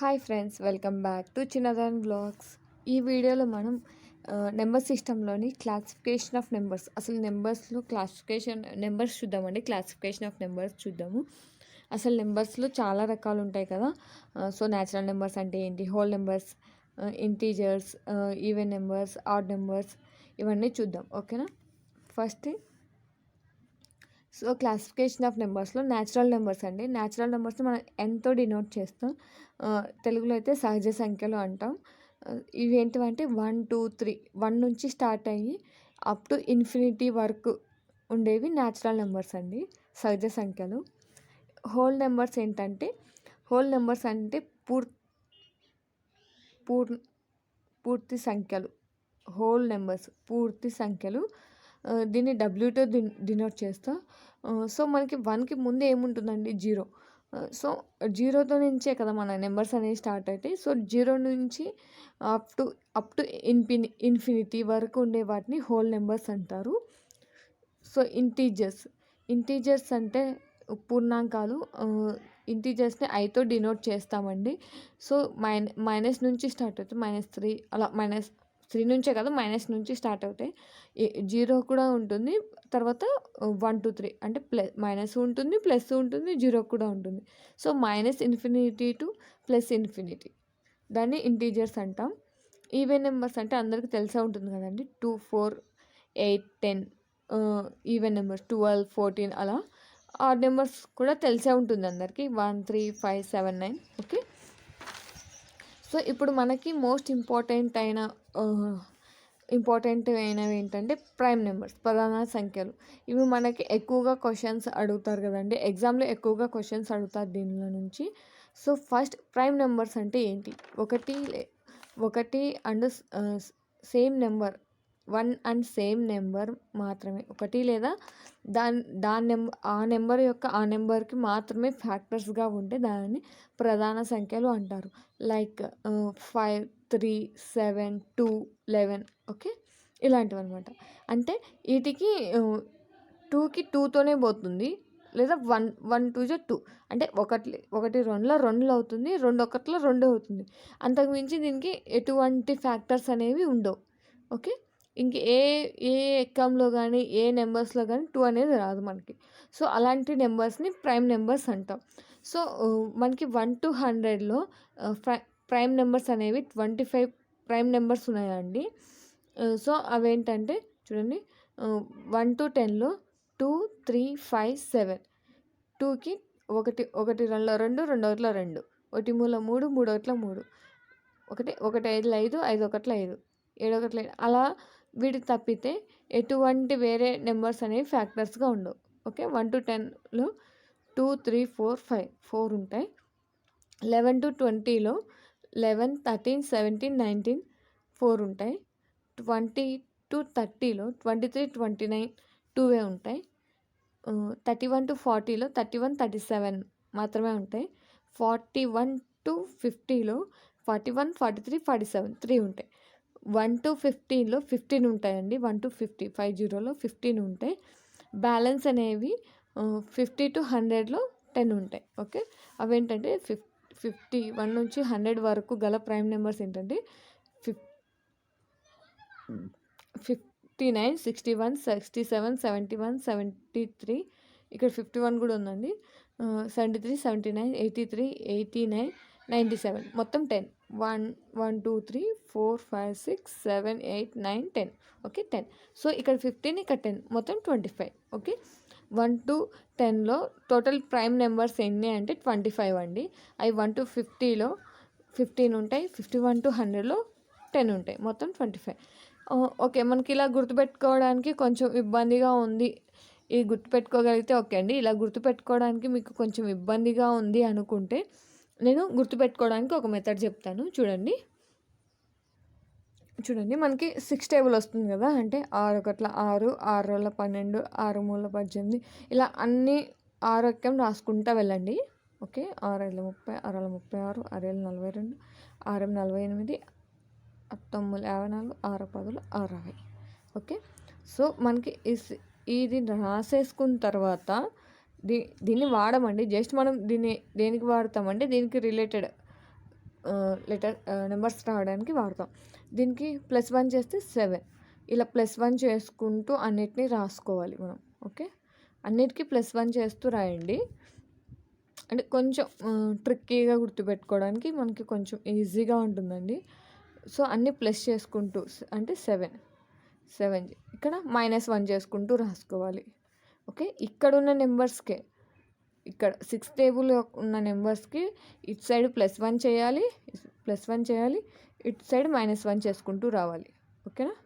Hi friends, welcome back to చిన్నదాన్ vlogs. ఈ వీడియోలో మనం నెంబర్ సిస్టంలోని క్లాసిఫికేషన్ ఆఫ్ నెంబర్స్, అసలు నెంబర్స్లో నెంబర్స్ చూద్దామండి. క్లాసిఫికేషన్ ఆఫ్ నెంబర్స్ చూద్దాము. అసలు నెంబర్స్లో చాలా రకాలు ఉంటాయి కదా. సో న్యాచురల్ నెంబర్స్ అంటే ఏంటి, whole numbers, integers, even numbers, odd numbers, ఇవన్నీ చూద్దాం. ఓకేనా. ఫస్ట్ క్లాసిఫికేషన్ ఆఫ్ నెంబర్స్లో న్యాచురల్ నెంబర్స్ అండి. న్యాచురల్ నెంబర్స్ని మనం ఎంతో డినోట్ చేస్తాం. తెలుగులో అయితే సహజ సంఖ్యలు అంటాం. ఇవి ఏంటివంటే 1, 2, 3, 1 నుంచి స్టార్ట్ అయ్యి అప్ టు ఇన్ఫినిటీ వరకు ఉండేవి న్యాచురల్ నెంబర్స్ అండి, సహజ సంఖ్యలు. హోల్ నెంబర్స్ ఏంటంటే, హోల్ నెంబర్స్ అంటే పూర్తి సంఖ్యలు. హోల్ నెంబర్స్ పూర్తి సంఖ్యలు. దీన్ని డబ్ల్యూతో డినోట్ చేస్తాం. సో మనకి 1కి ముందు ఏముంటుందండి, 0. సో 0తో నుంచే కదా మన నెంబర్స్ అనేవి స్టార్ట్ అవుతాయి. సో 0 నుంచి అప్ టు ఇన్ఫినిటీ వరకు ఉండే వాటిని హోల్ నెంబర్స్ అంటారు. సో ఇంటీజర్స్ అంటే పూర్ణాంకాలు. ఇంటీజర్స్ని ఐతో డినోట్ చేస్తామండి. సో మైనస్ నుంచి స్టార్ట్ అవుతుంది, -3 అలా, -3 నుంచే కదా, మైనస్ నుంచి స్టార్ట్ అవుతాయి. 0 కూడా ఉంటుంది, తర్వాత 1, 2, 3 అంటే మైనస్ ఉంటుంది, ప్లస్ ఉంటుంది, 0 కూడా ఉంటుంది. సో -∞ టు +∞, దాన్ని ఇంటీజర్స్ అంటాం. ఈవెన్ నెంబర్స్ అంటే అందరికీ తెలిసే ఉంటుంది కదండి. 2, 4, 8, 10 ఈవెన్ నెంబర్స్, 12, 14 అలా. ఆడ్ నెంబర్స్ కూడా తెలిసే ఉంటుంది అందరికీ, 1, 3, 5, 7, 9. ఓకే. సో ఇప్పుడు మనకి మోస్ట్ ఇంపార్టెంట్ అయినవి ఏంటంటే ప్రైమ్ నెంబర్స్, ప్రధాన సంఖ్యలు. ఇవి మనకి ఎక్కువగా క్వశ్చన్స్ అడుగుతారు కదండి, ఎగ్జామ్లో ఎక్కువగా క్వశ్చన్స్ అడుగుతారు దీనిలో నుంచి. సో ఫస్ట్ ప్రైమ్ నెంబర్స్ అంటే ఏంటి, ఒకటి and same number, 1 and same number మాత్రమే, ఒకటి లేదా ఆ నెంబర్ యొక్క ఆ నెంబర్కి మాత్రమే ఫ్యాక్టర్స్గా ఉంటే దానిని ప్రధాన సంఖ్యలు అంటారు. లైక్ 5, 3, 7, 2, 11. ఓకే, ఇలాంటివి అనమాట. అంటే వీటికి 2కి 2తోనే పోతుంది, లేదా 1 2 2 అంటే ఒకటి 2లో అవుతుంది, 2 1లో 2 అవుతుంది. అంతకుమించి దీనికి ఎటువంటి ఫ్యాక్టర్స్ అనేవి ఉండవు. ఓకే. ఇంక ఏ ఎక్కంలో కానీ ఏ నెంబర్స్లో కానీ 2 అనేది రాదు మనకి. సో అలాంటి నెంబర్స్ని ప్రైమ్ నెంబర్స్ అంటాం. సో మనకి 1 to 100లో ప్రైమ్ నెంబర్స్ అనేవి 25 ప్రైమ్ నెంబర్స్ ఉన్నాయండి. సో అవేంటంటే చూడండి, 1 to 10లో 2, 3, 5, 7. 2కి 1 2లో 2, 2 2, 1 మూల 3, 3 3, 1 5 5, 5 1 5, 7 1 అలా. వీటికి తప్పితే ఎటువంటి వేరే నెంబర్స్ అనేవి ఫ్యాక్టర్స్గా ఉండవు. ఓకే. 1 to 10లో 2, 3, 4, 5 4 ఉంటాయి. 11 to 20లో 11, 13, 17, 19 4 ఉంటాయి. 20 to 30లో 23, 29 2 ఉంటాయి. 31 to 40లో 31, 37 మాత్రమే ఉంటాయి. 41 to 50లో 41, 43, 47 3 ఉంటాయి. 1 to 15లో 15 ఉంటాయండి. 1 to 50లో 15 ఉంటాయి. బ్యాలెన్స్ అనేవి 50 to 100లో 10 ఉంటాయి. ఓకే. అవేంటంటే 51 నుంచి 100 వరకు గల ప్రైమ్ నెంబర్స్ ఏంటంటే 59, 61, 67, 71, 73. ఇక్కడ 51 కూడా ఉందండి. 73, 79, 83, 89, 97 మొత్తం 10. 1 2 3 4 5 6 7 8 9 10. ఓకే, 10. సో ఇక్కడ 15, ఇక్కడ 10, మొత్తం 25. ఓకే. 1 to 10లో టోటల్ ప్రైమ్ నెంబర్స్ ఎన్ని అంటే 25 అండి. అవి 1 to 50లో 15 ఉంటాయి. 51 to 100లో 10 ఉంటాయి, మొత్తం 25. ఓకే, మనకి ఇలా గుర్తుపెట్టుకోవడానికి కొంచెం ఇబ్బందిగా ఉంది. ఇది గుర్తుపెట్టుకోగలిగితే ఓకే అండి. ఇలా గుర్తుపెట్టుకోవడానికి మీకు కొంచెం ఇబ్బందిగా ఉంది అనుకుంటే నేను గుర్తుపెట్టుకోవడానికి ఒక మెథడ్ చెప్తాను. చూడండి మనకి 6 టేబుల్ వస్తుంది కదా. అంటే 6 1 6, 6 2 12, 6 3 18 ఇలా అన్ని 6 ఎక్కం రాసుకుంటూ వెళ్ళండి. ఓకే. 6 5 30, 6 36, 6 42, 6 48, 9 54, 6 10, 60. ఓకే. సో మనకి ఇది రాసేసుకున్న తర్వాత దీన్ని వాడమండి. జస్ట్ మనం దీన్ని దేనికి వాడతామంటే దీనికి రిలేటెడ్ నెంబర్స్ రావడానికి వాడతాం. దీనికి +1 చేస్తే 7. ఇలా +1 చేసుకుంటూ అన్నిటిని రాసుకోవాలి మనం. ఓకే, అన్నిటికీ +1 చేస్తూ రాయండి. అంటే కొంచెం ట్రిక్కీగా గుర్తుపెట్టుకోవడానికి మనకి కొంచెం ఈజీగా ఉంటుందండి. సో అన్నీ ప్లస్ చేసుకుంటూ అంటే 7 ఇక్కడ -1 చేసుకుంటూ రాసుకోవాలి. ఓకే, ఇక్కడున్న నెంబర్స్కే, ఇక్కడ 6 టేబుల్ ఉన్న నెంబర్స్కి ఇటు సైడ్ +1 చేయాలి, ఇటు సైడ్ -1 చేసుకుంటూ రావాలి. ఓకేనా,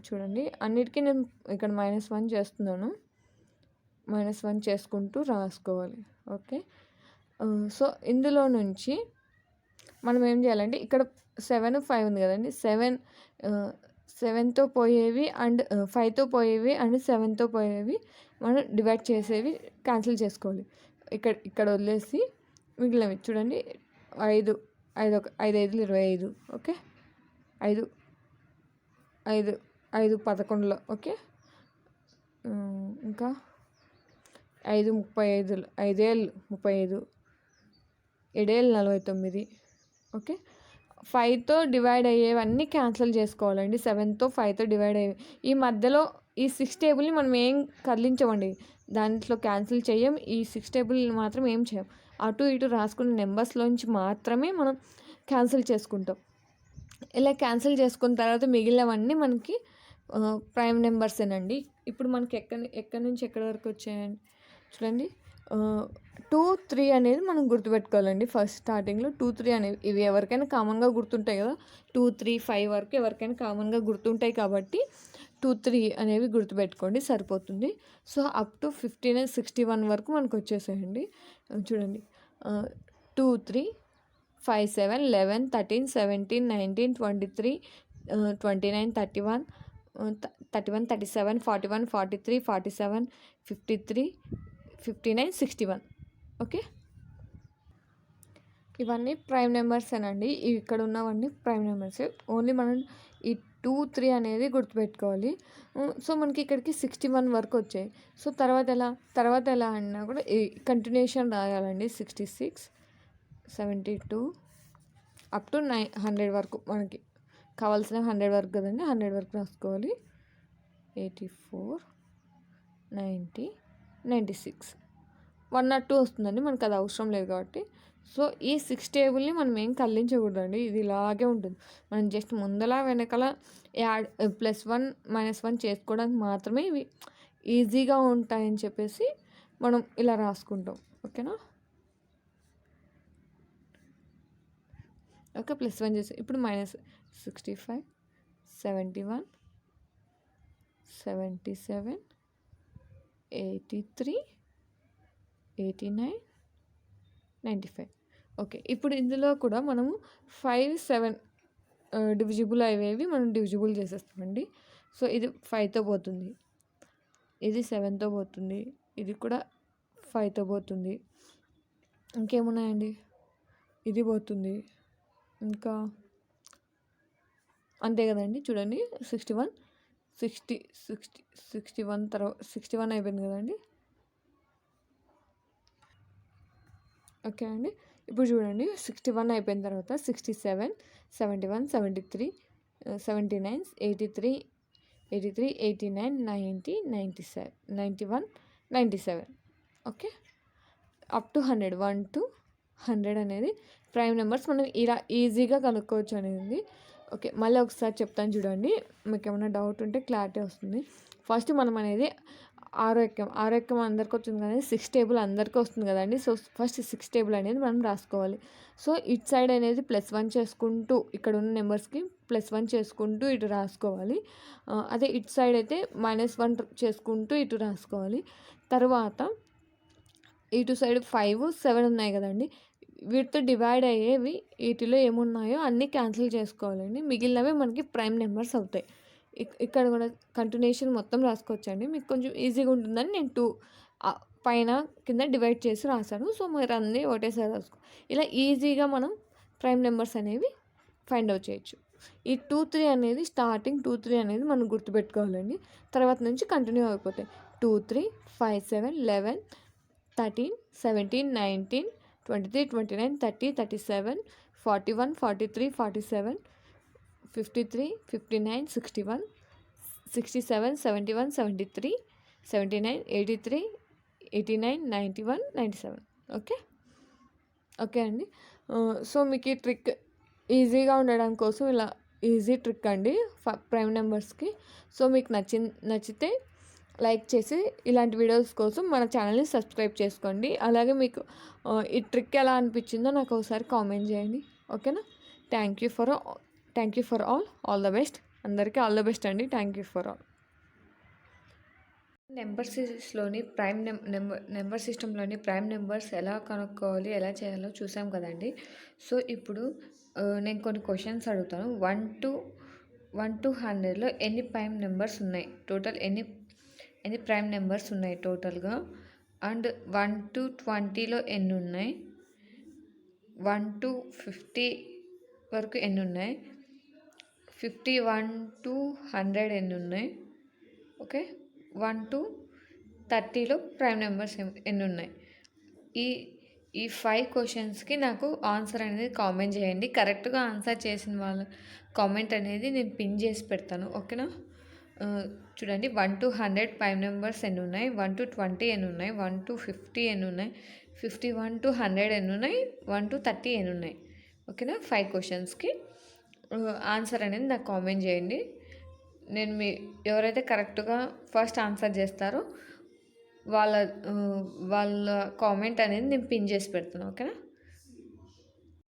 చూడండి అన్నిటికీ నేను ఇక్కడ -1 చేస్తున్నాను, -1 చేసుకుంటూ రాసుకోవాలి. ఓకే, సో ఇందులో నుంచి మనం ఏం చేయాలంటే ఇక్కడ 7, 5 ఉంది కదండి, 7తో పోయేవి అండ్ 5తో పోయేవి అండ్ 7తో పోయేవి మనం డివైడ్ చేసేవి క్యాన్సిల్ చేసుకోవాలి. ఇక్కడ వదిలేసి మిగిలినవి చూడండి, 5 5 25. ఓకే, 5 11లో. ఓకే, ఇంకా 5 35, 5 ఏళ్ళు 35, 7 ఏళ్ళు 49. ఓకే, 5తో డివైడ్ అయ్యేవన్నీ క్యాన్సిల్ చేసుకోవాలండి. 7తో 5తో డివైడ్ అయ్యేవి. ఈ మధ్యలో ఈ 6 టేబుల్ని మనం ఏం కదిలించమండి, దాంట్లో క్యాన్సిల్ చేయం. ఈ 6 టేబుల్ని మాత్రం ఏం చేయం, అటు ఇటు రాసుకున్న నెంబర్స్లోంచి మాత్రమే మనం క్యాన్సిల్ చేసుకుంటాం. ఇలా క్యాన్సిల్ చేసుకున్న తర్వాత మిగిలినవన్నీ మనకి ప్రైమ్ నెంబర్సేనండి. ఇప్పుడు మనకి ఎక్కడి నుంచి ఎక్కడి వరకు వచ్చాయండి చూడండి. 2, 3 అనేది మనం గుర్తుపెట్టుకోవాలండి. ఫస్ట్ స్టార్టింగ్లో 2, 3 అనేవి ఇవి ఎవరికైనా కామన్గా గుర్తుంటాయి కదా, 2, 3, 5 వరకు ఎవరికైనా కామన్గా గుర్తుంటాయి కాబట్టి 2, 3 అనేవి గుర్తుపెట్టుకోండి సరిపోతుంది. సో అప్ టు 15 and 61 వరకు మనకు వచ్చేసాయండి. చూడండి, 2, 3, 5, 7, 11, 13, 17, 19, 23, 29, 31, 37, 41, 43, 47, 53, 59, 61. ఓకే, ఇవన్నీ ప్రైమ్ నెంబర్సేనండి. ఇక్కడ ఉన్నవన్నీ ప్రైమ్ నెంబర్సే. ఓన్లీ మనం ఈ 2, 3 అనేది గుర్తుపెట్టుకోవాలి. సో మనకి ఇక్కడికి 61 వరకు వచ్చాయి. సో తర్వాత ఎలా అన్నా కూడా ఈ కంటిన్యూషన్ రాయాలండి. 66, 72 అప్ టు 100 వరకు మనకి కావాల్సిన 100 వరకు కదండి, 100 వరకు రాసుకోవాలి. 84, 90, 96, 102 వస్తుందండి, మనకు అది అవసరం లేదు కాబట్టి. సో ఈ 6 టేబుల్ని మనం ఏం కదిలించకూడదండి, ఇది ఇలాగే ఉంటుంది. మనం జస్ట్ ముందల వెనకాల +1 -1 చేసుకోవడానికి మాత్రమే ఇవి ఈజీగా ఉంటాయని చెప్పేసి మనం ఇలా రాసుకుంటాం. ఓకేనా, ఓకే, +1 చేసి ఇప్పుడు -65, 71, 77, 83, 89, 95. ఓకే, ఇప్పుడు ఇందులో కూడా మనము 5, 7 డివిజిబుల్ అయ్యేవి మనం డివిజిబుల్ చేసేస్తామండి. సో ఇది 5తో పోతుంది, ఇది 7తో పోతుంది, ఇది కూడా 5తో పోతుంది. ఇంకేమున్నాయండి, ఇది పోతుంది, ఇంకా అంతే కదండి. చూడండి 61, 61 తర్వాత 61 అయిపోయింది కదండి. ఓకే అండి, ఇప్పుడు చూడండి 61 అయిపోయిన తర్వాత 67, 71, 73, 79, 83, 89, 90, 97, 91, 97. ఓకే, అప్ టు 100, 1 to 100 అనేది ప్రైమ్ నెంబర్స్. మనం ఇలా ఈజీగా కనుక్కోవచ్చు అనేది. ఓకే, మళ్ళీ ఒకసారి చెప్తాను చూడండి, మీకు ఏమైనా డౌట్ ఉంటే క్లారిటీ వస్తుంది. ఫస్ట్ మనం అనేది ఆరో ఎక్కం అందరికి వచ్చింది కానీ 6 టేబుల్ అందరికీ వస్తుంది కదండి. సో ఫస్ట్ 6 టేబుల్ అనేది మనం రాసుకోవాలి. సో ఇటు సైడ్ అనేది +1 చేసుకుంటూ ఇక్కడ ఉన్న నెంబర్స్కి +1 చేసుకుంటూ ఇటు రాసుకోవాలి. అదే ఇటు సైడ్ అయితే -1 చేసుకుంటూ ఇటు రాసుకోవాలి. తర్వాత ఇటు సైడ్ 5, 7 ఉన్నాయి కదండి, వీటితో డివైడ్ అయ్యేవి వీటిలో ఏమున్నాయో అన్నీ క్యాన్సిల్ చేసుకోవాలండి. మిగిలినవి మనకి ప్రైమ్ నెంబర్స్ అవుతాయి. ఇక్కడ కూడా కంటిన్యూషన్ మొత్తం రాసుకోవచ్చండి, మీకు కొంచెం ఈజీగా ఉంటుందని నేను 2 పైన కింద డివైడ్ చేసి రాశాను. సో మీరు అన్నీ ఒకటేసారి రాసుకో, ఇలా ఈజీగా మనం ప్రైమ్ నెంబర్స్ అనేవి ఫైండ్ అవుట్ చేయొచ్చు. ఈ 2, 3 అనేది స్టార్టింగ్ 2, 3 అనేది మనం గుర్తుపెట్టుకోవాలండి. తర్వాత నుంచి కంటిన్యూ అయిపోతాయి. 2, 3, 5, 7, 11, 13, 17, 19, 23, 29, 30, 37, 41, 43, 47, 53, 59, 61, 67, 71, 73, 79, 83, 89, 91, 97. ఓకే అండి. సో మీకు ఈ ట్రిక్ ఈజీగా ఉండడం కోసం ఇలా ఈజీ ట్రిక్ అండి ప్రైమ్ నెంబర్స్కి. సో మీకు నచ్చితే లైక్ చేసి ఇలాంటి వీడియోస్ కోసం మన ఛానల్ని సబ్స్క్రైబ్ చేసుకోండి. అలాగే మీకు ఈ ట్రిక్ ఎలా అనిపించిందో నాకు ఒకసారి కామెంట్ చేయండి. ఓకేనా? Thank you for all the best. అందరికీ ఆల్ ద బెస్ట్ అండి. Thank you for all. Number సిస్టంలోని ప్రైమ్ నెంబర్స్ ఎలా కనుక్కోవాలి, ఎలా చేయాలో చూసాం కదండి. సో ఇప్పుడు నేను కొన్ని క్వశ్చన్స్ అడుగుతాను. 1 to 100లో ఎన్ని ప్రైమ్ నెంబర్స్ ఉన్నాయి, టోటల్ ఎన్ని ప్రైమ్ నెంబర్స్ ఉన్నాయి టోటల్గా, అండ్ 1 to 20లో ఎన్ని ఉన్నాయి, 1 to 50 వరకు ఎన్ని ఉన్నాయి, 51 to 100 ఎన్ని ఉన్నాయి, ఓకే, 1 to 30లో ప్రైమ్ నెంబర్స్ ఎన్ని ఉన్నాయి. ఈ 5 క్వశ్చన్స్కి నాకు ఆన్సర్ అనేది కామెంట్ చేయండి. కరెక్ట్గా ఆన్సర్ చేసిన వాళ్ళ కామెంట్ అనేది నేను పిన్ చేసి పెడతాను. ఓకేనా? చూడండి, 1 to 100 ప్రైమ్ నెంబర్స్ ఎన్ని ఉన్నాయి, 1 to 20 ఎన్ని ఉన్నాయి, 1 to 50 ఎన్ని ఉన్నాయి, 51 to 100 ఎన్ని ఉన్నాయి, 1 to 30 ఎన్ని ఉన్నాయి. ఓకేనా? 5 క్వశ్చన్స్కి ఆన్సర్ అనేది నాకు కామెంట్ చేయండి. నేను ఎవరైతే కరెక్ట్గా ఫస్ట్ ఆన్సర్ చేస్తారో వాళ్ళ కామెంట్ అనేది నేను పిన్ చేసి పెడతాను. ఓకేనా?